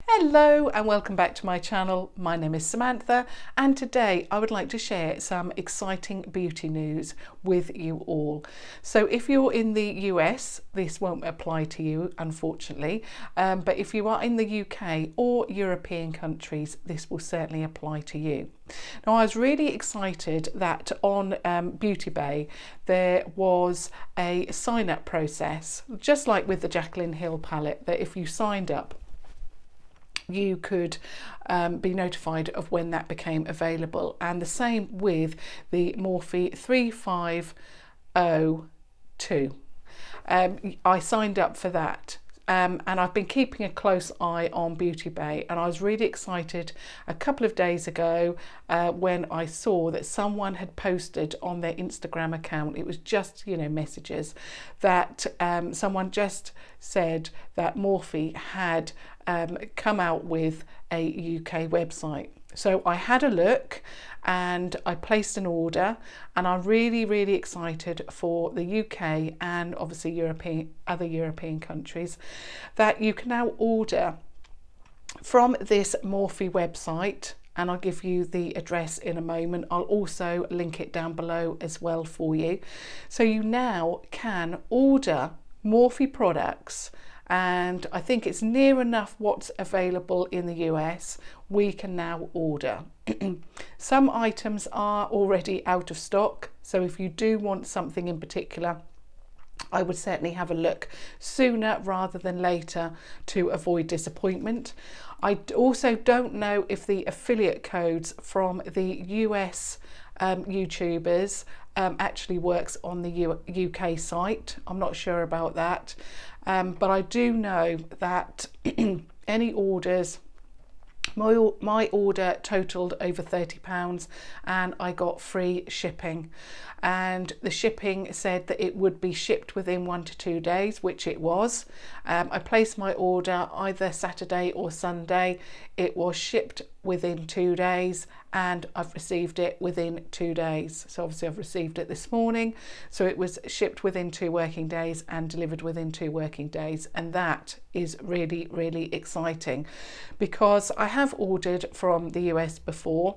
Hello and welcome back to my channel. My name is Samantha and today I would like to share some exciting beauty news with you all. So if you're in the US, this won't apply to you unfortunately, but if you are in the UK or European countries, this will certainly apply to you. Now I was really excited that on Beauty Bay there was a sign up process, just like with the Jaclyn Hill palette, that if you signed up you could be notified of when that became available, and the same with the Morphe 3502. I signed up for that. And I've been keeping a close eye on Beauty Bay, and I was really excited a couple of days ago when I saw that someone had posted on their Instagram account, it was just, messages, that someone just said that Morphe had come out with a UK website. So I had a look and I placed an order, and I'm really excited for the UK and obviously other European countries that you can now order from this Morphe website, and I'll give you the address in a moment. I'll also link it down below as well for you. So you now can order Morphe products, and I think it's near enough what's available in the US. We can now order. Some items are already out of stock, so if you do want something in particular, I would certainly have a look sooner rather than later to avoid disappointment. I also don't know if the affiliate codes from the US YouTubers actually works on the UK site. I'm not sure about that, but I do know that any orders, my order totaled over £30 and I got free shipping, and the shipping said that it would be shipped within 1 to 2 days, which it was. I placed my order either Saturday or Sunday. It was shipped within 2 days and I've received it within 2 days. So obviously I've received it this morning, so it was shipped within 2 working days and delivered within 2 working days, and that is really exciting because I have ordered from the US before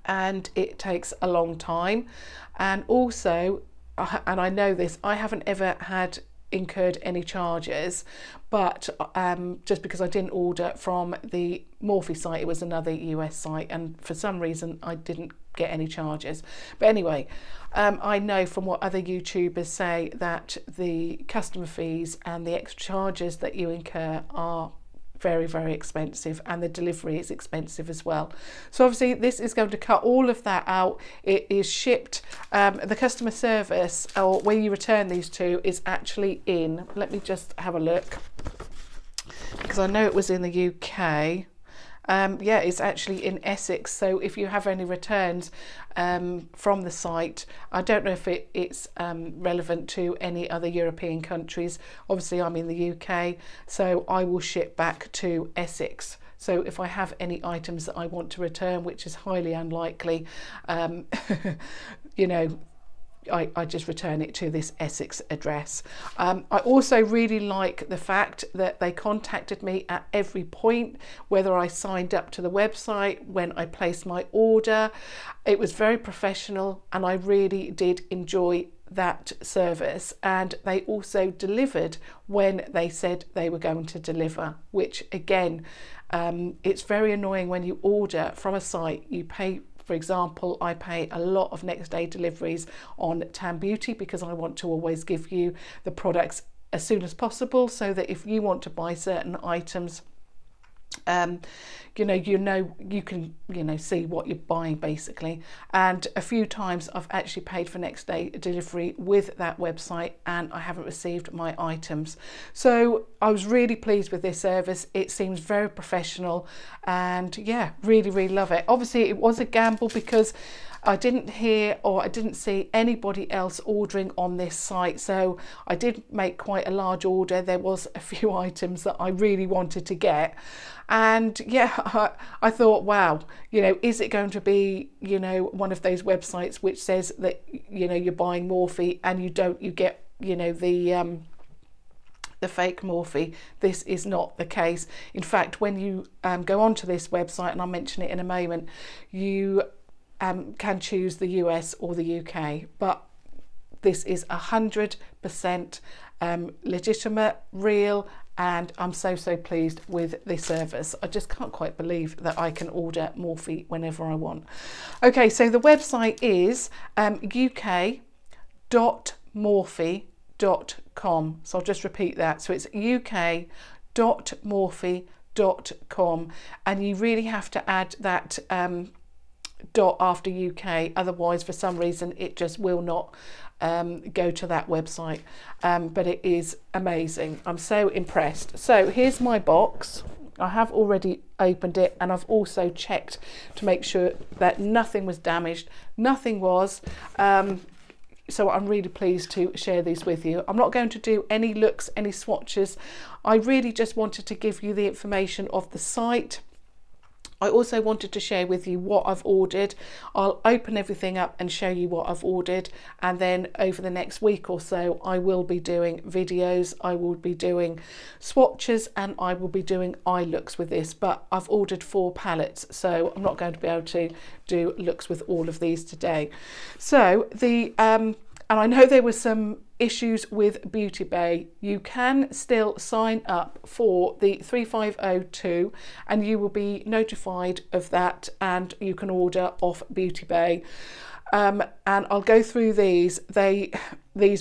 and it takes a long time, and also, and I know this, I haven't ever incurred any charges, but just because I didn't order from the Morphe site, it was another US site, and for some reason I didn't get any charges. But anyway, I know from what other YouTubers say that the customer fees and the extra charges that you incur are very expensive, and the delivery is expensive as well. So obviously this is going to cut all of that out. It is shipped, the customer service, or where you return these to, is actually in, let me just have a look because I know it was in the UK. Yeah, it's actually in Essex, so if you have any returns from the site, I don't know if it's relevant to any other European countries. Obviously I'm in the UK, so I will ship back to Essex. So if I have any items that I want to return, which is highly unlikely, I just return it to this Essex address. I also really like the fact that they contacted me at every point, whether I signed up to the website, when I placed my order. It was very professional and I really did enjoy that service, and they also delivered when they said they were going to deliver, which again, it's very annoying when you order from a site, you pay. For example, I pay a lot of next day deliveries on Tam Beauty because I want to always give you the products as soon as possible, so that if you want to buy certain items, you can see what you're buying basically. And a few times I've actually paid for next day delivery with that website and I haven't received my items. So I was really pleased with this service. It seems very professional, and yeah, really love it. Obviously it was a gamble because I didn't hear or I didn't see anybody else ordering on this site, so I did make quite a large order. There was a few items that I really wanted to get, and yeah, I thought, wow, is it going to be one of those websites which says that you're buying Morphe and you get the the fake Morphe. This is not the case. In fact, when you go onto this website, and I'll mention it in a moment, you can choose the US or the UK, but this is 100% legitimate, real, and I'm so pleased with this service. I just can't quite believe that I can order Morphe whenever I want. Okay, so the website is uk.morphe.com. So I'll just repeat that. So it's uk.morphe.com, and you really have to add that dot after UK, otherwise for some reason it just will not go to that website. But it is amazing. I'm so impressed. So here's my box. I have already opened it, and I've also checked to make sure that nothing was damaged. Nothing was. So I'm really pleased to share these with you. I'm not going to do any looks, any swatches. I really just wanted to give you the information of the site. I also wanted to share with you what I've ordered. I'll open everything up and show you what I've ordered, and then over the next week or so I will be doing videos, I will be doing swatches, and I will be doing eye looks with this. But I've ordered 4 palettes, so I'm not going to be able to do looks with all of these today. So the and I know there were some issues with Beauty Bay. You can still sign up for the 3502 and you will be notified of that, and you can order off Beauty Bay. And I'll go through these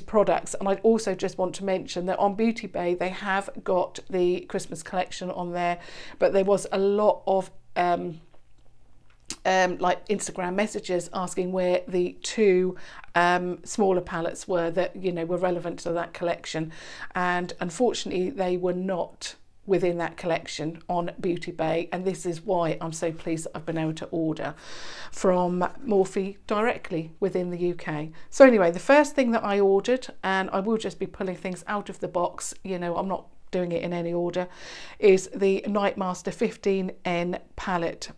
products, and I also just want to mention that on Beauty Bay they have got the Christmas collection on there, but there was a lot of like Instagram messages asking where the 2 smaller palettes were that, you know, were relevant to that collection, and unfortunately they were not within that collection on Beauty Bay, and this is why I'm so pleased that I've been able to order from Morphe directly within the UK. So anyway, the first thing that I ordered, and I will just be pulling things out of the box, you know, I'm not doing it in any order, is the Nightmaster 15N palette.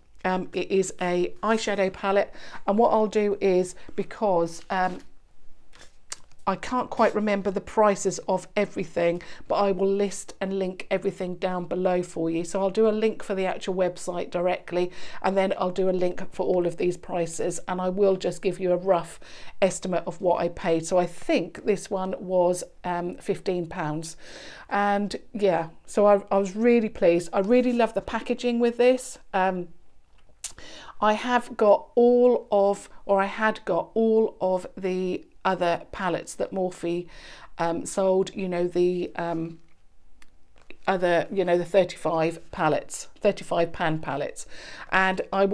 It is a eyeshadow palette, and what I'll do is, because I can't quite remember the prices of everything, but I will list and link everything down below for you. So I'll do a link for the actual website directly, and then I'll do a link for all of these prices, and I will just give you a rough estimate of what I paid. So I think this one was £15, and yeah, so I was really pleased. I really love the packaging with this. I have got all of, or I had got all of the other palettes that Morphe sold, you know, the other, you know, the 35 palettes, 35 pan palettes, and I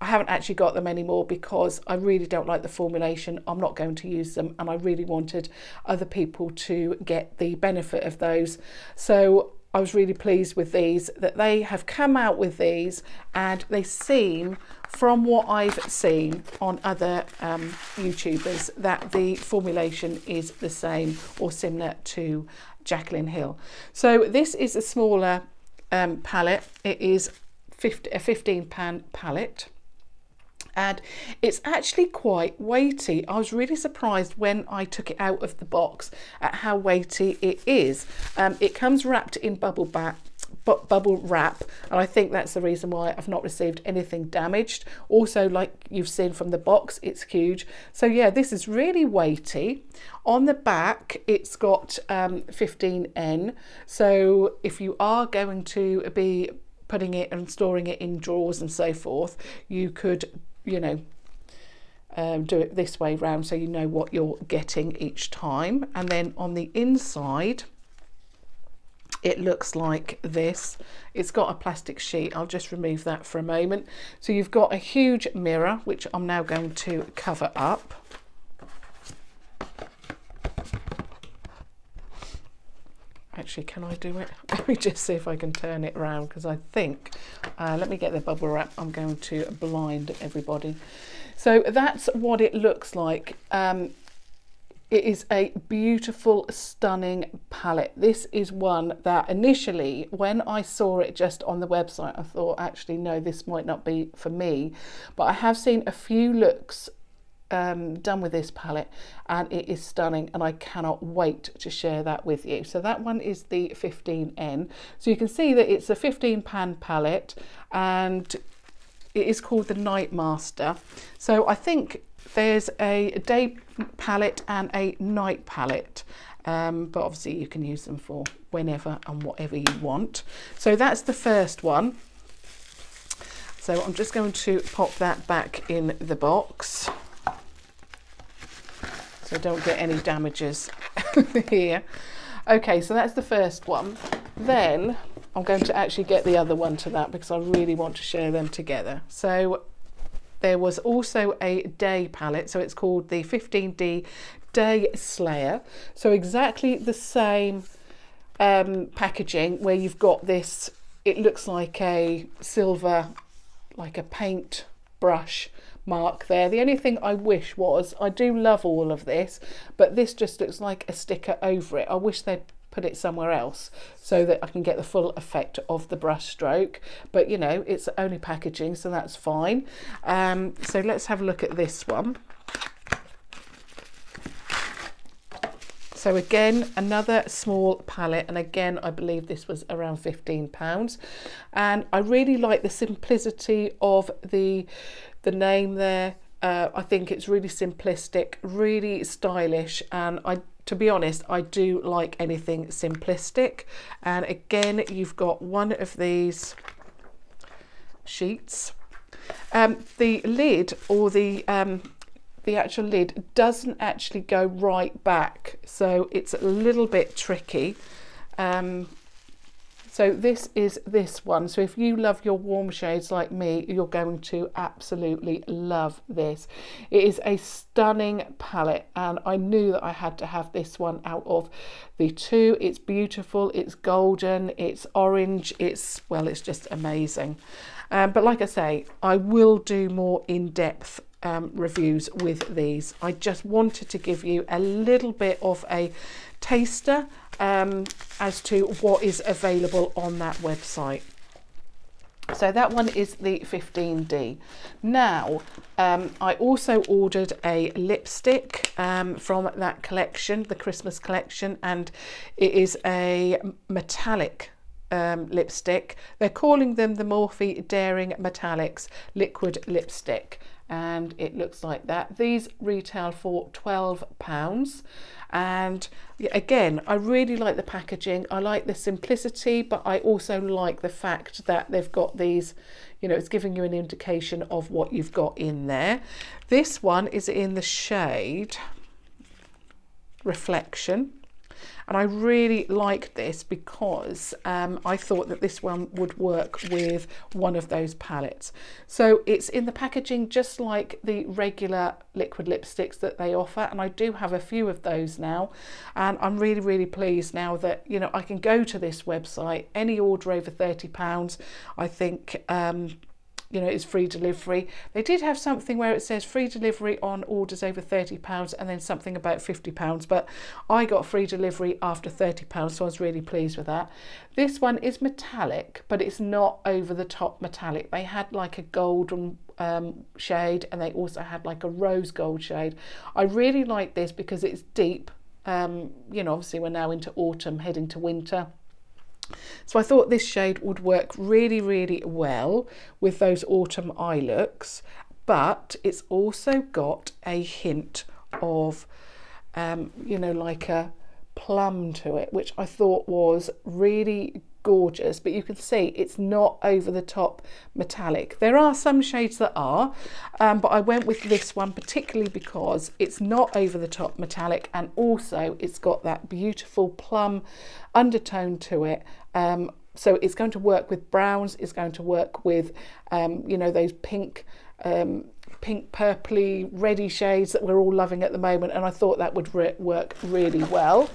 haven't actually got them anymore because I really don't like the formulation. I'm not going to use them, and I really wanted other people to get the benefit of those. So I was really pleased with these, that they have come out with these, and they seem, from what I've seen on other YouTubers, that the formulation is the same or similar to Jaclyn Hill. So this is a smaller palette. It is a 15 pan palette, and it's actually quite weighty. I was really surprised when I took it out of the box at how weighty it is. It comes wrapped in bubble wrap, and I think that's the reason why I've not received anything damaged. Also, like you've seen from the box, it's huge. So yeah, this is really weighty. On the back it's got 15N, so if you are going to be putting it and storing it in drawers and so forth, you could, you know, do it this way round so you know what you're getting each time. And then on the inside it looks like this. It's got a plastic sheet. I'll just remove that for a moment. So you've got a huge mirror, which I'm now going to cover up. Actually, can I do it? Let me just see if I can turn it around, because I think, let me get the bubble wrap. I'm going to blind everybody. So that's what it looks like. It is a beautiful, stunning palette. This is one that initially, when I saw it just on the website, I thought, actually, no, this might not be for me. But I have seen a few looks done with this palette, and it is stunning, and I cannot wait to share that with you. So that one is the 15N. So you can see that it's a 15 pan palette, and it is called the Night Master. So I think there's a day palette and a night palette, but obviously you can use them for whenever and whatever you want. So that's the first one. So I'm just going to pop that back in the box so don't get any damages here. Okay, so that's the first one. Then I'm going to actually get the other one to that because I really want to share them together. So there was also a day palette, so it's called the 15D Day Slayer. So exactly the same packaging, where you've got this, it looks like a silver, like a paint brush mark there. The only thing I wish was, I do love all of this, but this just looks like a sticker over it. I wish they'd put it somewhere else so that I can get the full effect of the brush stroke, but you know, it's only packaging, so that's fine. So let's have a look at this one. So again, another small palette, and again I believe this was around £15, and I really like the simplicity of the name there. I think it's really simplistic, really stylish, and to be honest, I do like anything simplistic. And again, you've got one of these sheets. The lid, or the actual lid, doesn't actually go right back, so it's a little bit tricky. So this is this one. So if you love your warm shades like me, you're going to absolutely love this. It is a stunning palette, and I knew that I had to have this one out of the two. It's beautiful, it's golden, it's orange, it's, well, it's just amazing. But like I say, I will do more in-depth reviews with these. I just wanted to give you a little bit of a taster as to what is available on that website. So that one is the 15D. Now, I also ordered a lipstick from that collection, the Christmas collection, and it is a metallic lipstick. They're calling them the Morphe Daring Metallics Liquid Lipstick, and it looks like that. These retail for £12, and again, I really like the packaging. I like the simplicity, but I also like the fact that they've got these, you know, it's giving you an indication of what you've got in there. This one is in the shade Reflection, and I really like this because I thought that this one would work with one of those palettes. So it's in the packaging just like the regular liquid lipsticks that they offer, and I do have a few of those now, and I'm really pleased now that, you know, I can go to this website, any order over £30, I think you know, it's free delivery. They did have something where it says free delivery on orders over £30 and then something about £50, but I got free delivery after £30, so I was really pleased with that. This one is metallic, but it's not over the top metallic. They had like a golden shade, and they also had like a rose gold shade. I really like this because it's deep. You know, obviously we're now into autumn, heading to winter. So I thought this shade would work really well with those autumn eye looks, but it's also got a hint of, you know, like a plum to it, which I thought was really gorgeous. But you can see it's not over the top metallic. There are some shades that are, but I went with this one particularly because it's not over the top metallic, and also it's got that beautiful plum undertone to it. So it's going to work with browns, it's going to work with you know, those pink purpley reddy shades that we're all loving at the moment, and I thought that would work really well.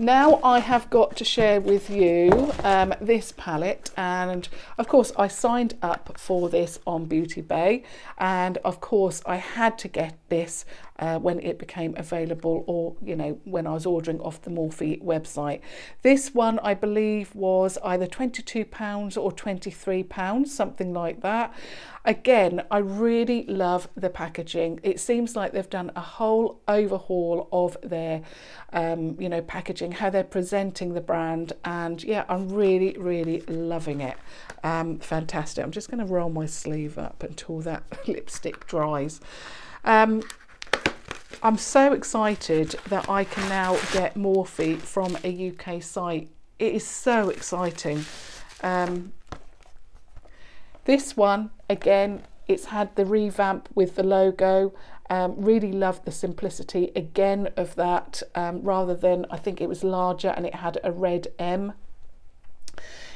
Now I have got to share with you this palette, and of course I signed up for this on Beauty Bay, and of course I had to get this when it became available, or you know, when I was ordering off the Morphe website. This one I believe was either £22 or £23, something like that. Again, I really love the packaging. It seems like they've done a whole overhaul of their you know, packaging, how they're presenting the brand, and yeah, I'm really loving it. Fantastic. I'm just going to roll my sleeve up until that lipstick dries. I'm so excited that I can now get Morphe from a UK site. It is so exciting. This one, again, it's had the revamp with the logo. Really loved the simplicity again of that, rather than, I think it was larger and it had a red M.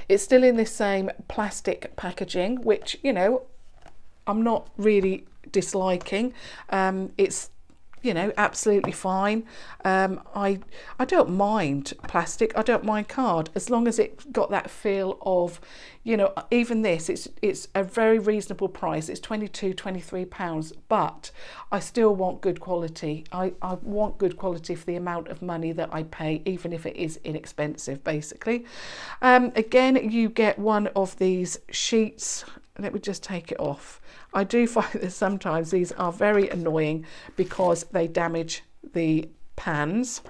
It's still in this same plastic packaging, which, you know, I'm not really disliking. It's, you know, absolutely fine. I don't mind plastic, I don't mind card, as long as it's got that feel of, you know, even this, it's a very reasonable price. It's £22–23, but I still want good quality. I want good quality for the amount of money that I pay, even if it is inexpensive, basically. Again, you get one of these sheets. Let me just take it off. I do find that sometimes these are very annoying because they damage the pans.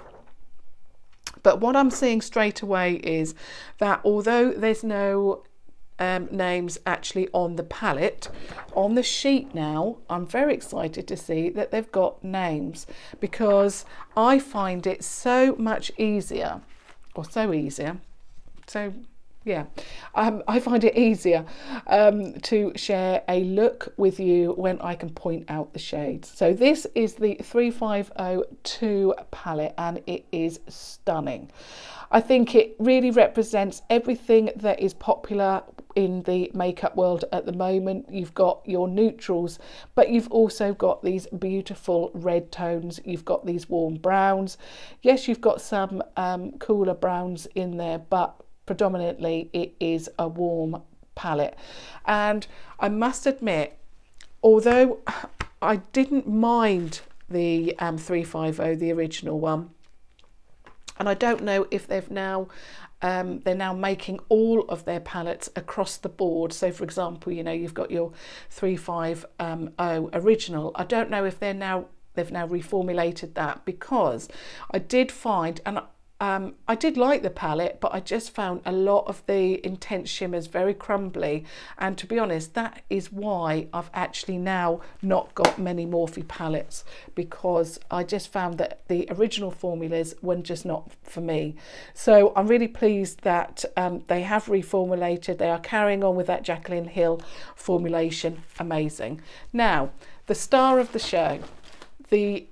But what I'm seeing straight away is that although there's no names actually on the palette, on the sheet now, I'm very excited to see that they've got names, because I find it so much easier, or so easier, so yeah, I find it easier to share a look with you when I can point out the shades. So this is the 3502 palette, and it is stunning. I think it really represents everything that is popular in the makeup world at the moment. You've got your neutrals, but you've also got these beautiful red tones. You've got these warm browns. Yes, you've got some cooler browns in there, but predominantly it is a warm palette. And I must admit, although I didn't mind the 350, the original one, and I don't know if they've now they're now making all of their palettes across the board. So for example, you know, you've got your 350 original. I don't know if they've now reformulated that, because I did find, and I did like the palette, but I just found a lot of the intense shimmers very crumbly, and to be honest, that is why I've actually now not got many Morphe palettes, because I just found that the original formulas were just not for me. So I'm really pleased that they have reformulated. They are carrying on with that Jaclyn Hill formulation. Amazing. Now, the star of the show, the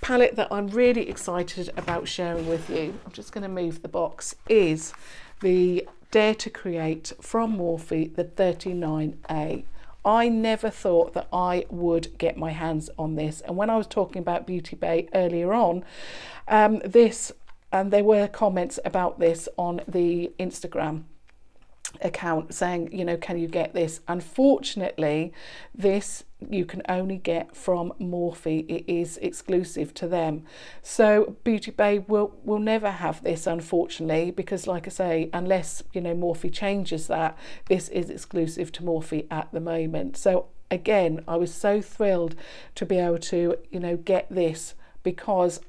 palette that I'm really excited about sharing with you, I'm just going to move the box, is the Dare to Create from Morphe, the 39A. I never thought that I would get my hands on this, and when I was talking about Beauty Bay earlier on, there were comments about this on the Instagram account saying, you know, can you get this? Unfortunately, this you can only get from Morphe. It is exclusive to them. So Beauty Bay will never have this, unfortunately, because like I say, unless, you know, Morphe changes that, this is exclusive to Morphe at the moment. So again, I was so thrilled to be able to, you know, get this, because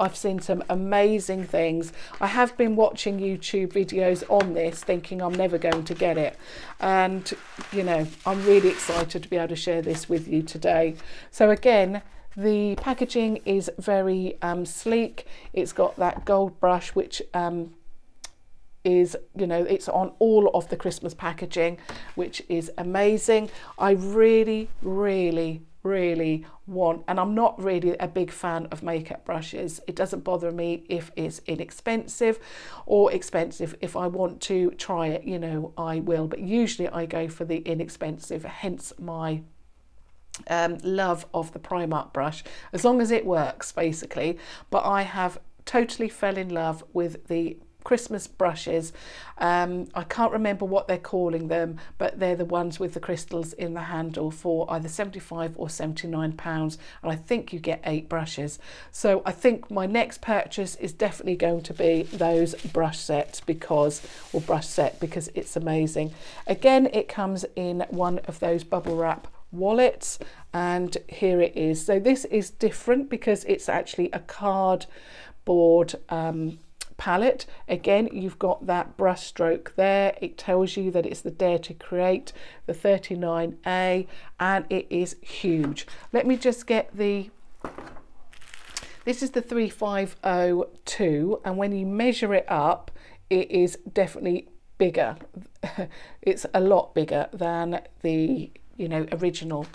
I've seen some amazing things. I have been watching YouTube videos on this thinking I'm never going to get it, and you know, I'm really excited to be able to share this with you today. So again, the packaging is very sleek. It's got that gold brush, which is, you know, it's on all of the Christmas packaging, which is amazing. I really want, and I'm not really a big fan of makeup brushes. It doesn't bother me if it's inexpensive or expensive. If I want to try it, you know, I will, but usually I go for the inexpensive, hence my love of the Primark brush, as long as it works, basically. But I have totally fell in love with the Christmas brushes. I can't remember what they're calling them, but they're the ones with the crystals in the handle for either 75 or 79 pounds, and I think you get 8 brushes. So I think my next purchase is definitely going to be those brush sets because it's amazing. Again, it comes in one of those bubble wrap wallets, and here it is. So this is different because it's actually a cardboard palette. Again, you've got that brush stroke there. It tells you that it's the Dare to Create, the 39A, and it is huge. Let me just get the, this is the 3502, and when you measure it up, it is definitely bigger. It's a lot bigger than the, you know, original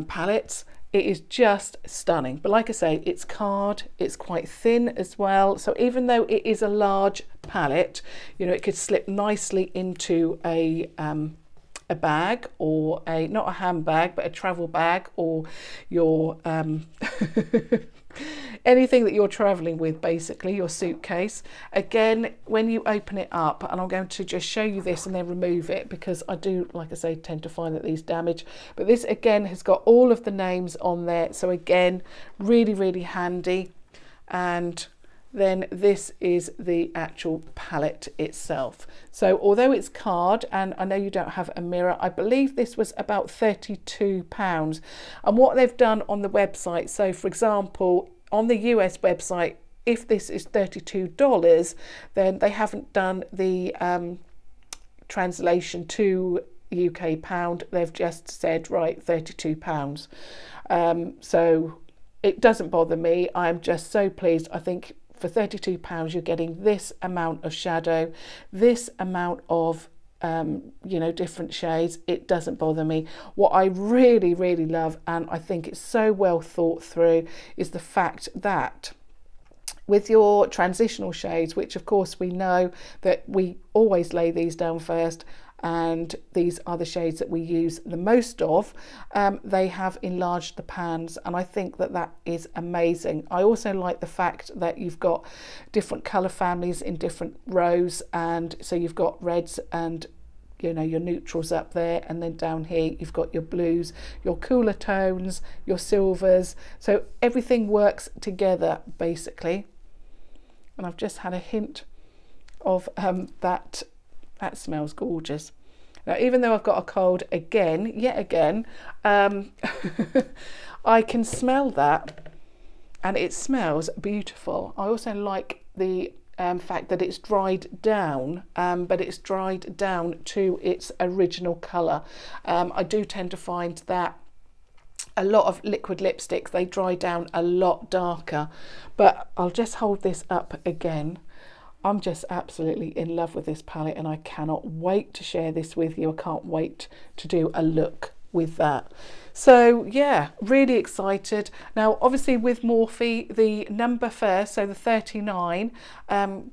palettes. It is just stunning, but like I say, it's card, it's quite thin as well, so even though it is a large palette, you know, it could slip nicely into a bag, or a, not a handbag, but a travel bag, or your anything that you're traveling with, basically your suitcase. Again, when you open it up, and I'm going to just show you this and then remove it because I do, like I say, tend to find that these damage, but this again has got all of the names on there, so again, really handy. And then this is the actual palette itself. So although it's card, and I know you don't have a mirror, I believe this was about £32. And what they've done on the website, so for example, on the US website, if this is $32, then they haven't done the translation to UK pound. They've just said, right, £32. So it doesn't bother me. I'm just so pleased. I think for £32 you're getting this amount of shadow, this amount of you know, different shades. It doesn't bother me. What I really love, and I think it's so well thought through, is the fact that with your transitional shades, which of course we know that we always lay these down first, and these are the shades that we use the most of, they have enlarged the pans, and I think that that is amazing. I also like the fact that you've got different colour families in different rows, and so you've got reds and, you know, your neutrals up there, and then down here you've got your blues, your cooler tones, your silvers, so everything works together basically. And I've just had a hint of that smells gorgeous. Now, even though I've got a cold again, yet again, I can smell that, and it smells beautiful. I also like the fact that it's dried down, but it's dried down to its original colour. I do tend to find that a lot of liquid lipsticks, they dry down a lot darker, but I'll just hold this up again. I'm just absolutely in love with this palette, and I cannot wait to share this with you. I can't wait to do a look with that. So yeah, really excited. Now obviously with Morphe, the number first, so the 39,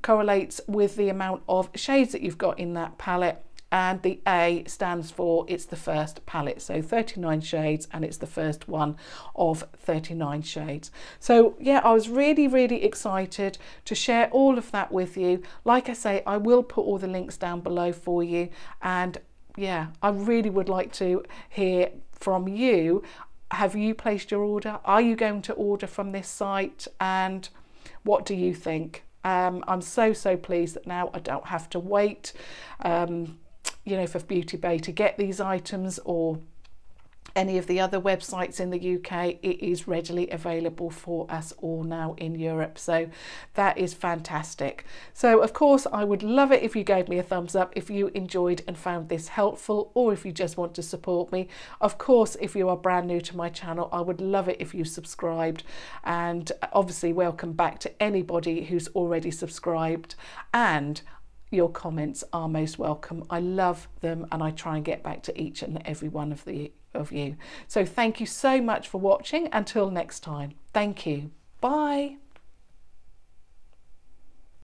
correlates with the amount of shades that you've got in that palette, and the A stands for it's the first palette, so 39 shades, and it's the first one of 39 shades. So yeah, I was really excited to share all of that with you. Like I say, I will put all the links down below for you, and yeah, I really would like to hear from you. Have you placed your order? Are you going to order from this site? And what do you think? I'm so pleased that now I don't have to wait you know, for Beauty Bay to get these items, or any of the other websites in the UK. It is readily available for us all now in Europe, so that is fantastic. So of course I would love it if you gave me a thumbs up if you enjoyed and found this helpful, or if you just want to support me. Of course, if you are brand new to my channel, I would love it if you subscribed, and obviously welcome back to anybody who's already subscribed, and your comments are most welcome. I love them, and I try and get back to each and every one of you. So thank you so much for watching. Until next time, thank you. Bye.